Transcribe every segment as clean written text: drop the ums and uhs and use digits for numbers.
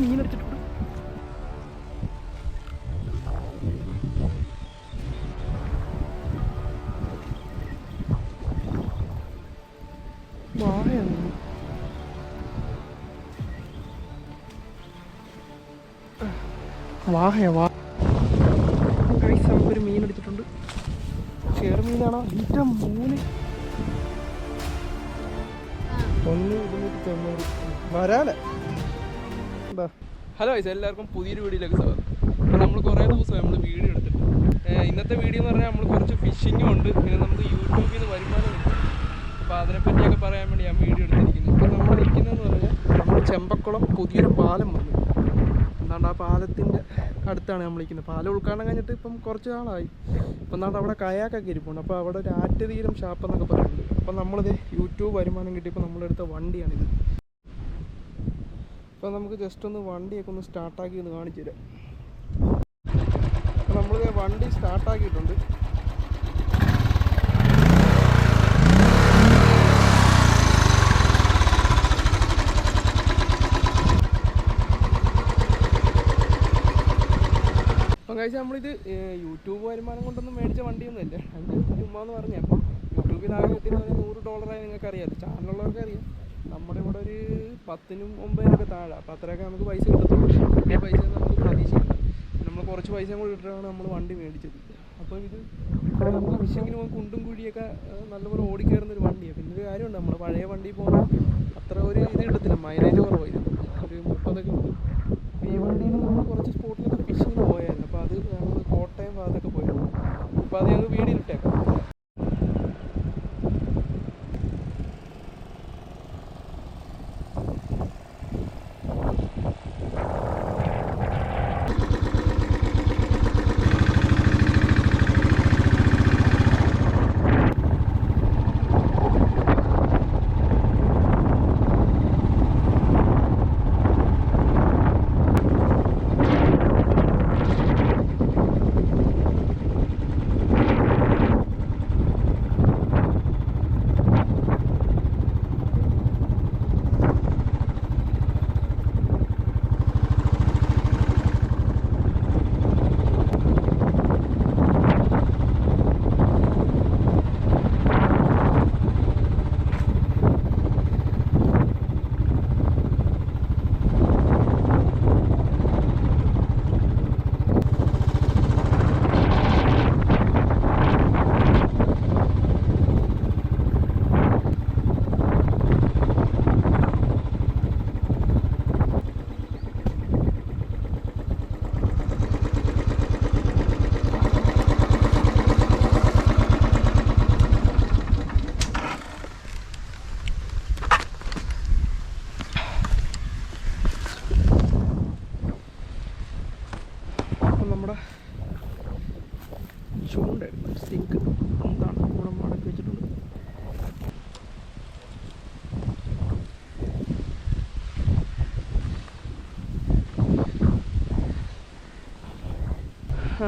മീൻ അടിച്ചിട്ടുണ്ട്. വാഴയാണ് നമുക്കൊരു മീൻ അടിച്ചിട്ടുണ്ട്. ചെറുമീനാണോ? ഏറ്റവും 1,290 വരാലെ. ഹലോ ഗൈസ്, എല്ലാവർക്കും പുതിയൊരു വീഡിയോയിലേക്ക് സ്വാഗതം. അപ്പോൾ നമ്മൾ കുറേ ദിവസമായി നമ്മൾ വീഡിയോ എടുത്തിട്ട്. ഇന്നത്തെ വീഡിയോ എന്ന് പറഞ്ഞാൽ നമ്മൾ കുറച്ച് ഫിഷിങ്ങും ഉണ്ട്, പിന്നെ നമുക്ക് യൂട്യൂബിൽ നിന്ന് വരുമാനമുണ്ട്. അപ്പോൾ അതിനെപ്പറ്റിയൊക്കെ പറയാൻ വേണ്ടി ഞാൻ വീഡിയോ എടുത്തിരിക്കുന്നത്. ഇപ്പോൾ നമ്മൾ ഇരിക്കുന്നതെന്ന് പറഞ്ഞാൽ നമ്മൾ ചെമ്പക്കുളം പുതിയൊരു പാലം വന്നു. എന്താണ്ട് ആ പാലത്തിൻ്റെ അടുത്താണ് നമ്മളിരിക്കുന്നത്. പാലം ഉൾക്കാടം കഴിഞ്ഞിട്ട് ഇപ്പം കുറച്ച് നാളായി. ഇപ്പം എന്താണ്ട് അവിടെ കയാക്കൊക്കെ ഇരിപ്പുണ്ട്. അപ്പോൾ അവിടെ ഒരു ആറ്റുതീരം ഷാപ്പ് എന്നൊക്കെ പറയുന്നുണ്ട്. അപ്പം നമ്മളിത് യൂട്യൂബ് വരുമാനം കിട്ടിയപ്പോൾ നമ്മളെടുത്ത വണ്ടിയാണിത്. അപ്പോൾ നമുക്ക് ജസ്റ്റ് ഒന്ന് വണ്ടിയൊക്കെ ഒന്ന് സ്റ്റാർട്ടാക്കി ഒന്ന് കാണിച്ചു തരാം. അപ്പോൾ നമ്മളിത് വണ്ടി സ്റ്റാർട്ടാക്കിയിട്ടുണ്ട്. അപ്പം കഴിച്ചാൽ നമ്മളിത് യൂട്യൂബ് വരുമാനം കൊണ്ടൊന്നും മേടിച്ച വണ്ടിയൊന്നുമല്ല. അതിൻ്റെ ചുമ്മാന്ന് പറഞ്ഞാൽ അപ്പം യൂട്യൂബിൽ ആകെ കിട്ടിയെന്ന് പറഞ്ഞാൽ $100 നിങ്ങൾക്ക് അറിയാം. ചാനലുള്ളവർക്ക് അറിയാം. നമ്മുടെ ഇവിടെ ഒരു 10,000-9,000 താഴെ. അപ്പോൾ അത്രയൊക്കെ നമുക്ക് പൈസ കിട്ടത്തുള്ളൂ. ഈ പൈസ നമുക്ക് പ്രതീക്ഷിക്കണം. നമ്മൾ കുറച്ച് പൈസയും കൂടി ഇട്ടിട്ടാണ് നമ്മൾ വണ്ടി മേടിച്ചത്. അപ്പോൾ ഇത് നമുക്ക് ഫിഷിങ്ങിന് പോകുമ്പോൾ കുണ്ടും കുഴിയൊക്കെ നല്ലപോലെ ഓടിക്കയറുന്നൊരു വണ്ടിയാണ്. പിന്നെ ഒരു കാര്യമുണ്ട്, നമ്മൾ പഴയ വണ്ടി പോകുമ്പോൾ അത്ര ഒരു ഇത് കിട്ടത്തില്ല, മൈലേജ് കുറവായിരുന്നു. ഒരു 30 ഉണ്ട്. ഈ വണ്ടിയിൽ നമ്മൾ കുറച്ച് സ്പോട്ടിലൊക്കെ ഫിഷിങ്ങിന് പോയായിരുന്നു. അപ്പോൾ അത് നമ്മൾ കോട്ടയം ഭാഗത്തൊക്കെ പോയിരുന്നു. അപ്പോൾ അത് ഞങ്ങൾ വീഡിയോ ഇട്ടേക്കാം. ചൂണ്ടായിരുന്നു സ്റ്റിക്ക് എന്താണ് കൂടെ മടക്കി വെച്ചിട്ടുണ്ട്.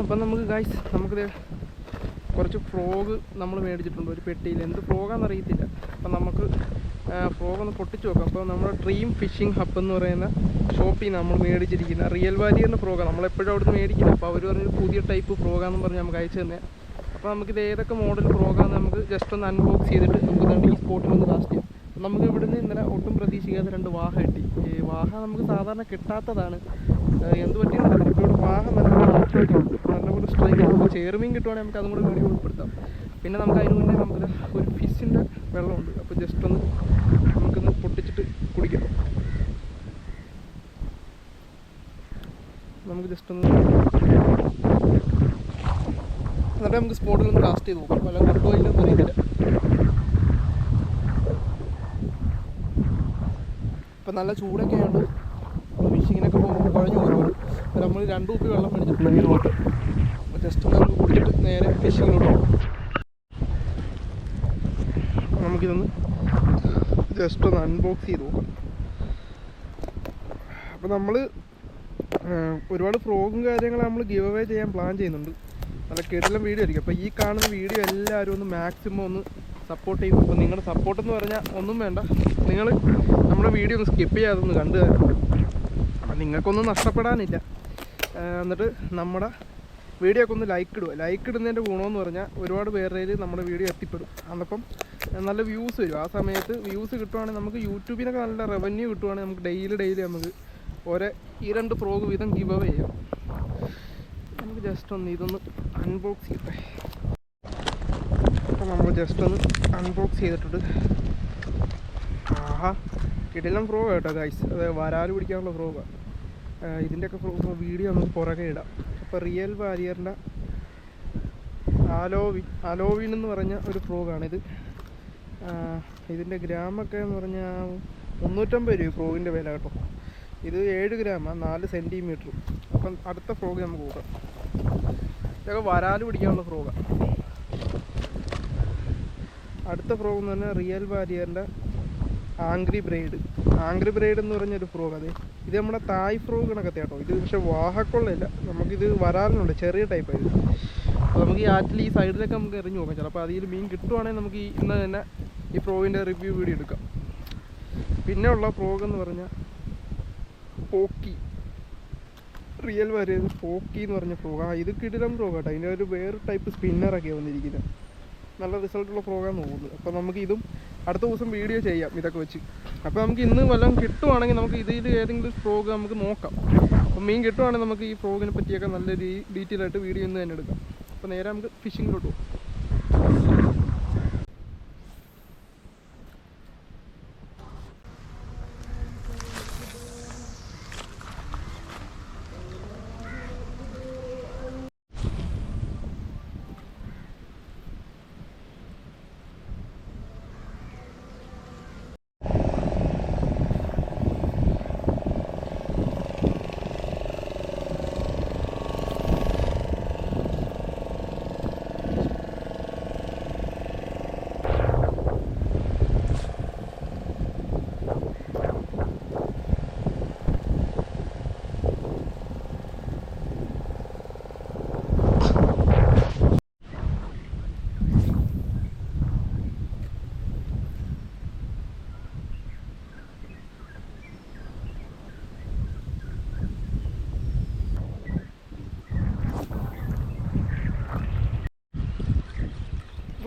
അപ്പം നമുക്ക് ഗൈസ് നമുക്കിത് കുറച്ച് ഫ്രോഗ് നമ്മൾ മേടിച്ചിട്ടുണ്ട് ഒരു പെട്ടിയിൽ. എന്ത് ഫ്രോഗാണെന്ന് അറിയത്തില്ല. അപ്പം നമുക്ക് ഫ്രോഗ് ഒന്ന് പൊട്ടിച്ച് നോക്കാം. അപ്പോൾ നമ്മുടെ ഡ്രീം ഫിഷിംഗ് ഹബ് എന്ന് പറയുന്ന ഷോപ്പിൽ നിന്ന് നമ്മൾ മേടിച്ചിരിക്കുന്ന റിയൽ വാലി എന്ന ഫ്രോഗാണ് നമ്മളെപ്പോഴും അവിടുന്ന് മേടിക്കുന്നത്. അപ്പോൾ അവർ പറഞ്ഞൊരു പുതിയ ടൈപ്പ് ഫ്രോഗാന്ന് പറഞ്ഞ് നമുക്ക് അയച്ചു തന്നെ. അപ്പോൾ നമുക്കിത് ഏതൊക്കെ മോഡൽ ഫ്രോഗാന്ന് നമുക്ക് ജസ്റ്റ് ഒന്ന് അൺബോക്സ് ചെയ്തിട്ട് നമുക്ക് ഈ സ്പോട്ടിൽ ഒന്ന് കാസ്റ്റ് ചെയ്യാം. നമുക്ക് ഇവിടുന്ന് ഇന്നലെ ഒട്ടും പ്രതീക്ഷിക്കാതെ 2 വാഹ കിട്ടി. ഈ വാഹ നമുക്ക് സാധാരണ കിട്ടാത്തതാണ്. എന്ത് പറ്റിയുണ്ടല്ലോ, ഇപ്പോൾ ഇവിടെ വാഹ നല്ലപോലെ സ്ട്രൈക്ക് ഉണ്ട്. ചെറുമീൻ കിട്ടുവാണെങ്കിൽ നമുക്ക് അതും കൂടെ വീഡിയോ ഉൾപ്പെടുത്താം. പിന്നെ നമുക്ക് അതിന് മുന്നേ നമുക്ക് ഒരു ഫിഷിൻ്റെ വെള്ളമുണ്ട്. അപ്പോൾ ജസ്റ്റ് ഒന്ന് നമുക്കൊന്ന് പൊട്ടിച്ചിട്ട് കുടിക്കാം. നമുക്ക് ജസ്റ്റ് ഒന്ന് എന്നിട്ട് നമുക്ക് സ്പോട്ടിൽ ഒന്ന് കാസ്റ്റ് ചെയ്ത് നോക്കാം. വല്ല കൊണ്ടുപോയില്ലെന്ന് അറിയത്തില്ല. ഇപ്പം നല്ല ചൂടൊക്കെ ഉണ്ട്. ഫിഷിങ്ങിനൊക്കെ പോകുമ്പോൾ കുഴഞ്ഞു പോകും. നമ്മൾ 2 കുപ്പി വെള്ളം മേടിച്ചിട്ടുണ്ട്. ജസ്റ്റ് നമുക്ക് കുടിച്ചിട്ട് നേരെ ഫിഷിങ്ങിലോട്ട് പോകും. നമുക്കിതൊന്ന് ജസ്റ്റ് ഒന്ന് അൺബോക്സ് ചെയ്ത് നോക്കാം. അപ്പോൾ നമ്മൾ ഒരുപാട് ഫ്രോഗും കാര്യങ്ങൾ നമ്മൾ ഗിവ് അവേ ചെയ്യാൻ പ്ലാൻ ചെയ്യുന്നുണ്ട്. നല്ല കിടിലൻ വീഡിയോ ആയിരിക്കും. അപ്പോൾ ഈ കാണുന്ന വീഡിയോ എല്ലാവരും ഒന്ന് മാക്സിമം ഒന്ന് സപ്പോർട്ട് ചെയ്യും. അപ്പോൾ നിങ്ങളുടെ സപ്പോർട്ടെന്ന് പറഞ്ഞാൽ ഒന്നും വേണ്ട, നിങ്ങൾ നമ്മുടെ വീഡിയോ ഒന്ന് സ്കിപ്പ് ചെയ്യാതെ ഒന്ന് കണ്ടു തരണം. നിങ്ങൾക്കൊന്നും നഷ്ടപ്പെടാനില്ല. എന്നിട്ട് നമ്മുടെ വീഡിയോ ഒക്കെ ഒന്ന് ലൈക്ക് ഇടുക. ലൈക്ക് ഇടുന്നതിൻ്റെ ഗുണമെന്ന് പറഞ്ഞാൽ ഒരുപാട് പേരുടെ നമ്മുടെ വീഡിയോ എത്തിപ്പെടും. അന്നപ്പം നല്ല വ്യൂസ് വരും. ആ സമയത്ത് വ്യൂസ് കിട്ടുവാണെങ്കിൽ നമുക്ക് യൂട്യൂബിനൊക്കെ നല്ല റവന്യൂ കിട്ടുവാണെങ്കിൽ നമുക്ക് ഡെയിലി നമുക്ക് 2 ഫ്രോഗ് വീതം ഗിവ് അവേ ചെയ്യാം. നമുക്ക് ജസ്റ്റ് ഒന്ന് ഇതൊന്ന് അൺബോക്സ് ചെയ്യട്ടെ. അപ്പോൾ നമ്മൾ ജസ്റ്റ് ഒന്ന് അൺബോക്സ് ചെയ്തിട്ടുണ്ട്. ആഹാ, കിടിലം ഫ്രോഗ് കേട്ടോ ഗൈസ്. അത് വരാൽ പിടിക്കാനുള്ള ഫ്രോഗാണ്. ഇതിൻ്റെയൊക്കെ വീഡിയോ നമുക്ക് പുറകെ ഇടാം. അപ്പോൾ റിയൽ വാരിയറിൻ്റെ അലോവിൻ എന്ന് പറഞ്ഞ ഒരു ഫ്രോഗാണിത്. ഇതിൻ്റെ ഗ്രാമൊക്കെ എന്ന് പറഞ്ഞാൽ 350 രൂപ ഫ്രോഗിൻ്റെ വില കേട്ടോ. ഇത് 7 ഗ്രാമാണ്, 4 സെൻറ്റിമീറ്റർ. അപ്പം അടുത്ത ഫ്രോഗ് നമുക്ക് നോക്കാം. ഇതൊക്കെ വരാൽ പിടിക്കാനുള്ള ഫ്രോഗാണ്. അടുത്ത ഫ്രോഗ് എന്ന് പറഞ്ഞാൽ റിയൽ വാരിയറിൻ്റെ ആംഗ്രി ബ്രൈഡ് എന്ന് പറഞ്ഞൊരു ഫ്രോഗ്. അതെ, ഇത് നമ്മുടെ തായ് ഫ്രോഗ് കണക്കത്തെ കേട്ടോ. ഇത് പക്ഷേ വാഹക്കൊള്ളയില്ല. നമുക്കിത് വരാലുണ്ട്, ചെറിയ ടൈപ്പായിരുന്നു. അപ്പോൾ നമുക്ക് ഈ ആറ്റിൽ ഈ സൈഡിലൊക്കെ നമുക്ക് എറിഞ്ഞു നോക്കാം. ചിലപ്പോൾ അതിൽ മീൻ കിട്ടുവാണെങ്കിൽ നമുക്ക് ഇന്ന് തന്നെ ഈ ഫ്രോഗിൻ്റെ റിവ്യൂ വീഡിയോ എടുക്കാം. പിന്നെ ഉള്ള ഫ്രോഗ് എന്ന് പറഞ്ഞാൽ പോക്കി, റിയൽ വാരിയർ പോക്കി എന്ന് പറഞ്ഞ ഫ്രോഗ്. ഇത് കിടിലം ഫ്രോഗ് കേട്ടോ. അതിൻ്റെ ഒരു വേറെ ടൈപ്പ് സ്പിന്നറൊക്കെയാണ് വന്നിരിക്കുന്നത്. നല്ല റിസൾട്ടുള്ള ഫ്രോഗാന്ന് തോന്നുന്നത്. അപ്പോൾ നമുക്ക് ഇതും അടുത്ത ദിവസം വീഡിയോ ചെയ്യാം ഇതൊക്കെ വെച്ച്. അപ്പോൾ നമുക്ക് ഇന്ന് വല്ലതും കിട്ടുവാണെങ്കിൽ നമുക്ക് ഇതിൽ ഏതെങ്കിലും ഫ്രോഗ് നമുക്ക് നോക്കാം. അപ്പോൾ മീൻ കിട്ടുവാണെങ്കിൽ നമുക്ക് ഈ ഫ്രോഗിനെ പറ്റിയൊക്കെ നല്ല ഡീറ്റെയിൽ ആയിട്ട് വീഡിയോ ഇന്ന് തന്നെ എടുക്കാം. അപ്പോൾ നേരെ നമുക്ക് ഫിഷിങ്ങിലോട്ട് പോകും.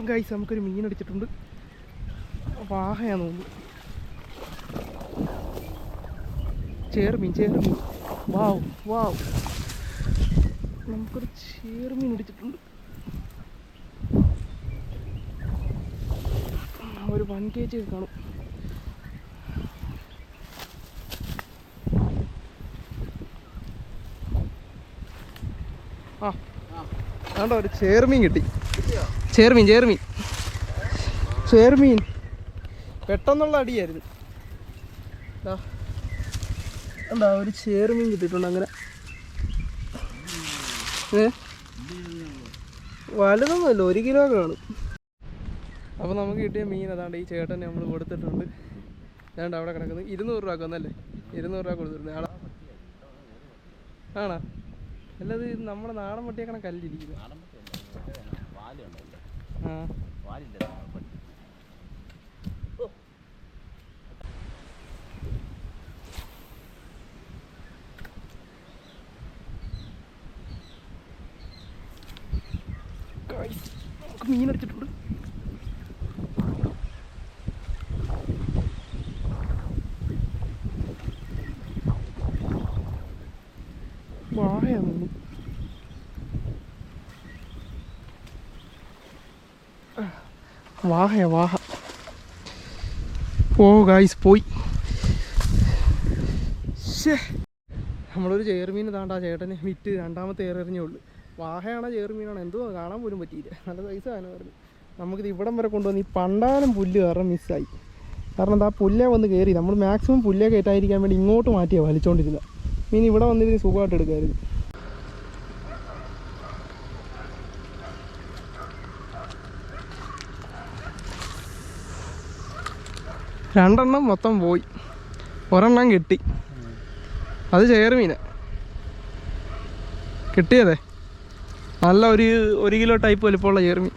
ഗൈസ്, നമുക്കൊരു മീൻ അടിച്ചിട്ടുണ്ട്. വാഹയാന്ന് തോന്നുന്നു. ചേർമീൻ. വാവ്, നമുക്കൊരു ചേർമീൻ അടിച്ചിട്ടുണ്ട്. ഒരു 1 kg കാണും. ആണ്ടോ ഒരു ചേർമീൻ കിട്ടി. ചേർമീൻ പെട്ടെന്നുള്ള അടിയായിരുന്നു. എന്താ ഒരു ചേർമീൻ കിട്ടിയിട്ടുണ്ട്. അങ്ങനെ വലുതൊന്നുമല്ല, 1 കിലോ കാണും. അപ്പോൾ നമുക്ക് കിട്ടിയ മീൻ അതാണ്ട് ഈ ചേട്ടനെ നമ്മൾ കൊടുത്തിട്ടുണ്ട്. ഞാണ്ട് അവിടെ കിടക്കുന്നത് 200 രൂപ ഒന്നല്ലേ, 200 രൂപ കൊടുത്തിട്ടുണ്ട്. ആണോ? അല്ലത് നമ്മുടെ നാടൻ പട്ടിയേക്കണ കല്ലിരിക്കുന്നത്. നമുക്ക് മീൻ അടിച്ചിട്ടുണ്ട്. വാഹയാണ്. വാഹ. ഓ ഗായ്സ്, പോയി. നമ്മളൊരു ചേർമീൻ താണ്ടാ ചേട്ടന് വിറ്റ് 2ാമത്തെ ഏറെറിഞ്ഞേ ഉള്ളൂ. വാഹയാണോ ചേർമീനാണോ എന്തോ കാണാൻ പോലും പറ്റിയില്ല. നല്ല പൈസ ആണ് പറഞ്ഞു. നമുക്കിത് ഇവിടം വരെ കൊണ്ടുവന്ന് ഈ പണ്ടാനം പുല്ല് കാരണം മിസ്സായി. കാരണം എന്താ പുല്ലേ വന്ന് കയറി. നമ്മൾ മാക്സിമം പുല്ലേ കയറ്റാതിരിക്കാൻ വേണ്ടി ഇങ്ങോട്ട് മാറ്റിയാണ് വലിച്ചുകൊണ്ടിരുന്നത്. മീൻ ഇവിടെ വന്നിരുന്ന് സുഖമായിട്ട് എടുക്കാമായിരുന്നു. രണ്ടെണ്ണം മൊത്തം പോയി, ഒരെണ്ണം കിട്ടി. അത് ചേർമീന കിട്ടിയതേ. നല്ല ഒരു 1 കിലോ ടൈപ്പ് വലിപ്പമുള്ള ചേർമീൻ.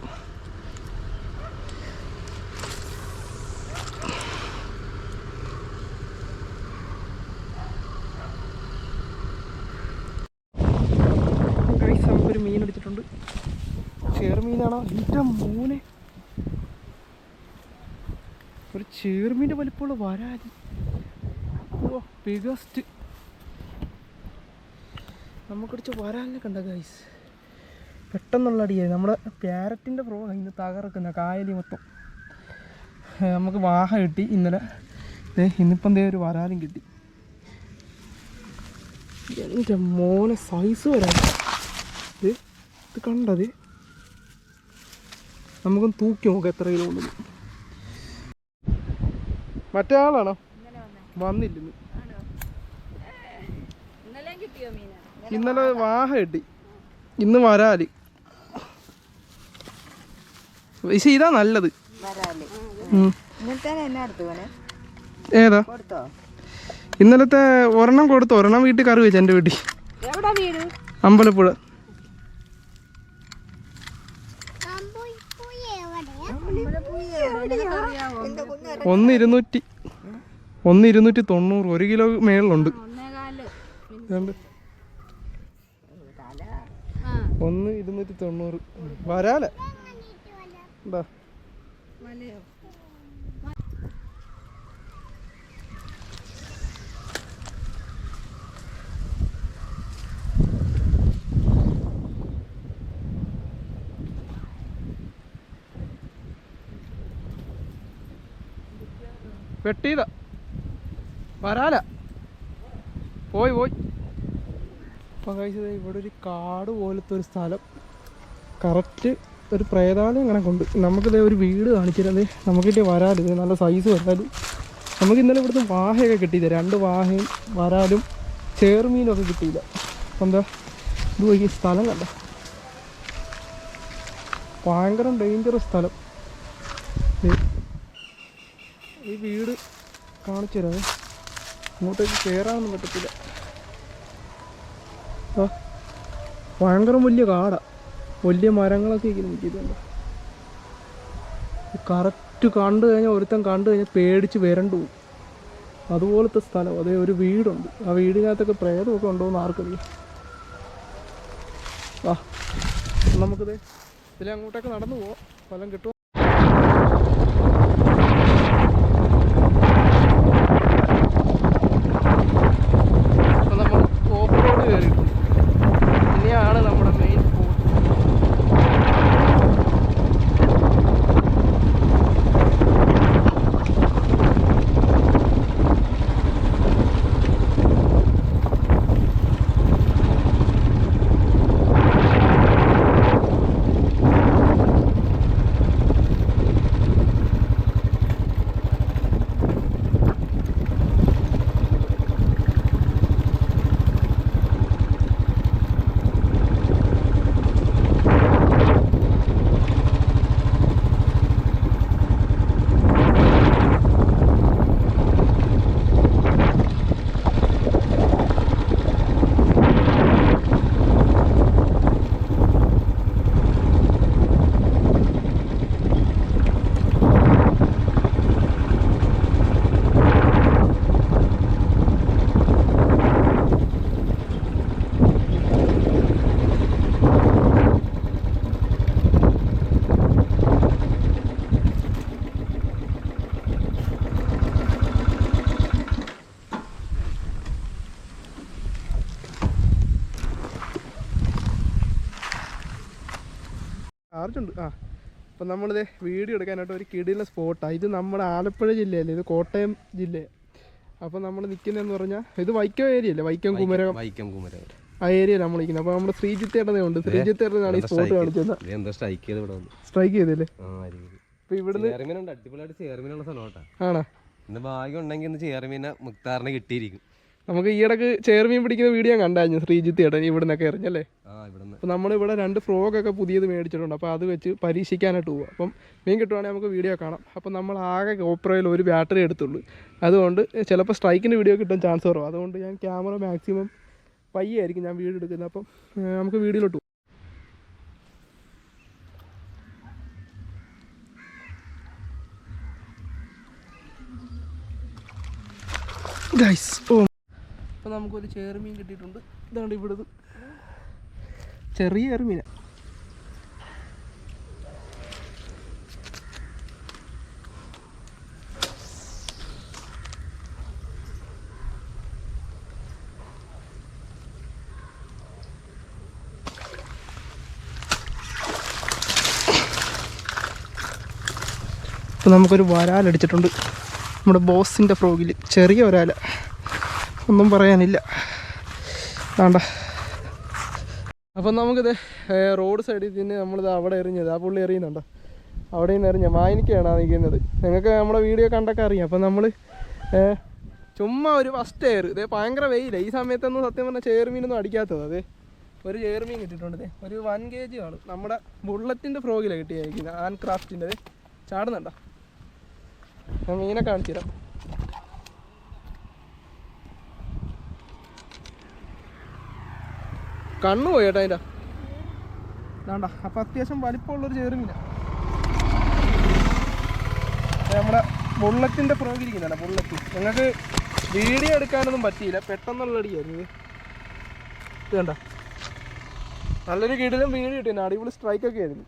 കാണാം. ഏറ്റവും മൂനെ ഒരു ചേർമീൻ്റെ വലിപ്പമുള്ള വരാലി. ഓ ബിഗസ്റ്റ്. നമുക്കടിച്ച വരാലിനെ കണ്ട ഗൈസ്. പെട്ടെന്നുള്ള അടിയായി. നമ്മുടെ പാരറ്റിൻ്റെ ഫ്രോ ഇന്ന് തകർക്കുന്ന കായലി മൊത്തം. നമുക്ക് വാഹ കിട്ടി ഇന്നലെ. ഇന്നിപ്പം ദേ ഒരു വരാലും കിട്ടി. എൻ്റെ മോനെ സൈസ് വരാൻ ഇത് കണ്ടത്. നമുക്കൊന്ന് തൂക്കി നോക്കാം എത്ര കിലോ ഉണ്ടെന്ന്. മറ്റേ ആളാണോ? വന്നില്ല ഇന്നലെ വാഹ കിട്ടി, ഇന്ന് വരാല്. പക്ഷെ ഇതാ നല്ലത്. ഏതാ? ഇന്നലത്തെ ഒരെണ്ണം കൊടുത്തു. ഒരെണ്ണം വീട്ടിൽ കറി വെച്ചു. എൻ്റെ വീട്ടിൽ അമ്പലപ്പുഴ. ഒന്ന് 290. 1 കിലോ മേളിലുണ്ട്. 1 290 വരാല. എന്താ വെട്ടിയതാ വരാല. പോയി അപ്പം കഴിച്ചത് ഇവിടെ ഒരു കാട് പോലത്തെ ഒരു സ്ഥലം. കറക്റ്റ് ഒരു പ്രേതാലയം കണക്കുണ്ട്. നമുക്കിത് ഒരു വീട് കാണിച്ചിരുന്നത്. നമുക്കിട്ട് വരാല് നല്ല സൈസ് വരാല്. നമുക്ക് ഇന്നലെ ഇവിടുന്ന് വാഹയൊക്കെ കിട്ടിയില്ല. 2 വാഹയും വരാലും ചേർമീനും ഒക്കെ കിട്ടിയില്ല. അപ്പം എന്താ ഇത് പോയി സ്ഥലം കണ്ട ഭയങ്കര ഡേഞ്ചറസ് സ്ഥലം. ഈ വീട് കാണിച്ചു തരാം. ഇങ്ങോട്ടേക്ക് കയറാനൊന്നും പറ്റത്തില്ല. ഭയങ്കര വലിയ കാടാ. വലിയ മരങ്ങളൊക്കെ ഇങ്ങനെ നിൽക്കുന്നുണ്ട്. കറക്റ്റ് കണ്ടു കഴിഞ്ഞാൽ ഒരുത്തൻ കണ്ടു കഴിഞ്ഞാൽ പേടിച്ച് വരണ്ടു പോകും. അതുപോലത്തെ സ്ഥലം. അതേ ഒരു വീടുണ്ട്. ആ വീടിനകത്തൊക്കെ പ്രേതമൊക്കെ ഉണ്ടോയെന്ന് ആർക്കറിയാം. നമുക്കിത് ഇതിൽ അങ്ങോട്ടൊക്കെ നടന്നു പോവാം. ഫലം കിട്ടും. അപ്പം നമ്മൾ ഓഫ് റോഡ് കയറിയിട്ടുണ്ട്. ഇനിയാണ് നമ്മുടെ മെയിൻ സ്പോട്ട്. ചാർജുണ്ട്. അപ്പം നമ്മളിത് വീഡിയോ എടുക്കാനായിട്ട് ഒരു കിടില സ്പോട്ടാണ്. ഇത് നമ്മുടെ ആലപ്പുഴ ജില്ലയല്ലേ, ഇത് കോട്ടയം ജില്ലയാണ്. അപ്പം നമ്മൾ നിൽക്കുന്നതെന്ന് പറഞ്ഞാൽ ഇത് വൈക്കം ഏരിയ അല്ലേ, വൈക്കം കുമരകം ആ ഏരിയ നമ്മൾ നിൽക്കുന്നത്. അപ്പോൾ നമ്മുടെ ശ്രീജിത്തേട്ടനെ ഉണ്ട്. ശ്രീജിത്തേട്ടനാണ് ഈ സ്പോട്ട് കാണിച്ചത്. സ്ട്രൈക്ക് ചെയ്തല്ലേ? അപ്പോൾ ഇവിടുന്ന് ആണോ? ഭാഗ്യം ഉണ്ടെങ്കിൽ ചേർമീനെ മുക്താറിനെ കിട്ടിയിരിക്കും. നമുക്ക് ഈയിടക്ക് ചേർമീൻ പിടിക്കുന്ന വീഡിയോ കണ്ടായിരുന്നു ശ്രീജിത്തേട്ടൻ ഇവിടുന്നൊക്കെ എറിഞ്ഞല്ലേ. അപ്പോൾ നമ്മളിവിടെ 2 ഫ്രോഗൊക്കെ പുതിയത് മേടിച്ചിട്ടുണ്ട്. അപ്പോൾ അത് വെച്ച് പരീക്ഷിക്കാനായിട്ട് പോവുക. അപ്പം മീൻ കിട്ടുവാണെങ്കിൽ നമുക്ക് വീഡിയോ കാണാം. അപ്പം നമ്മൾ ആകെ ഗോപ്രോയിൽ ഒരു ബാറ്ററി എടുത്തുള്ളൂ. അതുകൊണ്ട് ചിലപ്പോൾ സ്ട്രൈക്കിൻ്റെ വീഡിയോ കിട്ടാൻ ചാൻസ് കുറവാണ്. അതുകൊണ്ട് ഞാൻ ക്യാമറ മാക്സിമം പയ്യായിരിക്കും ഞാൻ വീഡിയോ എടുക്കുന്നത്. അപ്പം നമുക്ക് വീഡിയോയിലോട്ട് പോകാം. ഗൈസ് അപ്പോൾ നമുക്കൊരു ചേർമീൻ കിട്ടിയിട്ടുണ്ട്. ഇതാണ് ഇവിടുന്ന് ചെറിയ ചെറുമീന. അപ്പോൾ നമുക്കൊരു വരാലടിച്ചിട്ടുണ്ട് നമ്മുടെ ബോസിൻ്റെ ഫ്രോഗിൽ. ചെറിയ വരാല, ഒന്നും പറയാനില്ല. വേണ്ട. അപ്പം നമുക്കിത് റോഡ് സൈഡിൽ നിന്ന് നമ്മളിത് അവിടെ എറിഞ്ഞത്, ആ പുള്ളി എറിയുന്നുണ്ടോ, അവിടെ നിന്ന് എറിഞ്ഞ മാനിക്കാണ് നിൽക്കുന്നത്. നിങ്ങൾക്ക് നമ്മുടെ വീഡിയോ കണ്ടൊക്കെ അറിയാം. അപ്പം നമ്മൾ ചുമ്മാ ഒരു ഫസ്റ്റ് എയർ, ഇതേ ഭയങ്കര വെയിലാണ് ഈ സമയത്തൊന്നും സത്യം പറഞ്ഞാൽ ചേർമീനൊന്നും അടിക്കാത്തത്. അതെ ഒരു ചേർമീൻ കിട്ടിയിട്ടുണ്ട്, ഒരു 1 kg ആണ്. നമ്മുടെ ബുള്ളറ്റിൻ്റെ ഫ്രോഗിലാണ് കിട്ടിയിരിക്കുന്നത്, ആൻ ക്രാഫ്റ്റിൻ്റെ. ചാടുന്നുണ്ടോ? ഞാൻ മീനെ കാണിച്ചു തരാം. കണ്ണു പോയി കേട്ടോ അതിൻ്റെ. വേണ്ട. അപ്പം അത്യാവശ്യം വലിപ്പമുള്ളൊരു ചേർമീനാണ് നമ്മുടെ ബുള്ളറ്റിൻ്റെ ഫ്രോഗിരിക്കുന്നുണ്ട്. ബുള്ളറ്റ് ഞങ്ങൾക്ക് വീഡിയോ എടുക്കാനൊന്നും പറ്റിയില്ല, പെട്ടെന്നുള്ള അടിയായിരുന്നു ഇത്. കണ്ട നല്ലൊരു കിടിലും വീഡിയോ കിട്ടിയിരുന്നു, അടിപൊളി സ്ട്രൈക്കൊക്കെ ആയിരുന്നു.